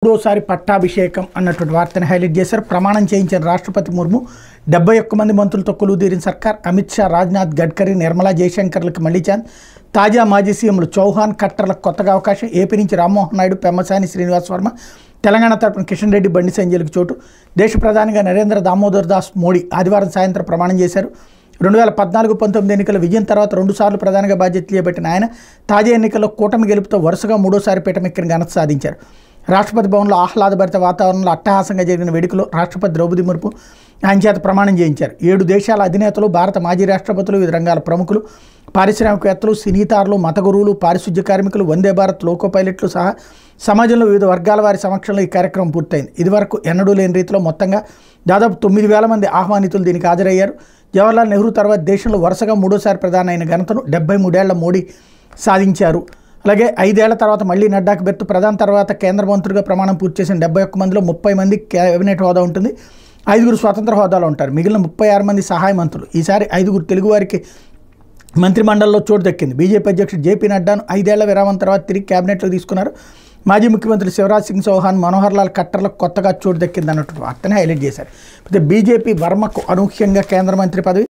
మూడోసారి పట్టాభిషేకం అన్నటువంటి వార్తను హైలైట్ చేశారు. ప్రమాణం చేయించిన రాష్ట్రపతి ముర్ము 71 మంది మంత్రులతో కొలువుదీరిన సర్కార్. అమిత్ షా, రాజ్నాథ్, గడ్కరీ, నిర్మలా, జయశంకర్లకు మళ్లీ ఛాన్స్. తాజా మాజీ సీఎంలు చౌహాన్, ఖట్టర్లకు కొత్తగా అవకాశం. ఏపీ నుంచి రామ్మోహన్ నాయుడు, పెమ్మసాని శ్రీనివాస్ వర్మ, తెలంగాణ తరపున కిషన్ రెడ్డి, బండి సంజయ్లకు చోటు. దేశ ప్రధానిగా నరేంద్ర దామోదర్ దాస్ మోడీ ఆదివారం సాయంత్రం ప్రమాణం చేశారు. 2014-19 ఎన్నికల విజయం తర్వాత 2 సార్లు ప్రధానిగా బాధ్యతలు చేపట్టిన ఆయన తాజా ఎన్నికల్లో కూటమి గెలుపుతో వరుసగా మూడోసారి పీఠమెక్కిన ఘనత సాధించారు. రాష్ట్రపతి భవన్లో ఆహ్లాదభరిత వాతావరణంలో అట్టహాసంగా జరిగిన వేడుకలో రాష్ట్రపతి ద్రౌపది ముర్ము ఆయన చేత ప్రమాణం చేయించారు. 7 దేశాల అధినేతలు, భారత మాజీ రాష్ట్రపతులు, వివిధ రంగాల ప్రముఖులు, పారిశ్రామికవేత్తలు, సినీతారులు, మత గురువులు, పారిశుద్ధ్య కార్మికులు, వందే భారత్ లోకో పైలట్లు సహా సమాజంలో వివిధ వర్గాల వారి సమక్షంలో ఈ కార్యక్రమం పూర్తయింది. ఇదివరకు ఎన్నడూ లేని రీతిలో మొత్తంగా దాదాపు 9,000 మంది ఆహ్వానితులు దీనికి హాజరయ్యారు. జవహర్లాల్ నెహ్రూ తర్వాత దేశంలో వరుసగా మూడోసారి ప్రధాని అయిన ఘనతను 73 ఏళ్ల మోడీ సాధించారు. అలాగే 5 ఏళ్ల తర్వాత మళ్లీ నడ్డాకు బెర్తు. ప్రధాని తర్వాత కేంద్ర మంత్రులుగా ప్రమాణం పూర్తి చేసిన 71 మందిలో 30 మంది కేబినెట్ హోదా ఉంటుంది, 5గురు స్వతంత్ర హోదాలో ఉంటారు. మిగిలిన 36 మంది సహాయ మంత్రులు. ఈసారి 5గురు తెలుగువారికి మంత్రిమండలిలో చోటు దక్కింది. బీజేపీ అధ్యక్షుడు జేపీ నడ్డాను 5 ఏళ్ల విరామం తర్వాత తిరిగి కేబినెట్లో తీసుకున్నారు. మాజీ ముఖ్యమంత్రి శివరాజ్ సింగ్ చౌహాన్, మనోహర్ లాల్ ఖట్టర్లకు కొత్తగా చోటు దక్కింది అన్నట్టు వార్తని హైలైట్ చేశారు. అయితే బీజేపీ వర్మకు అనూహ్యంగా కేంద్ర మంత్రి పదవి.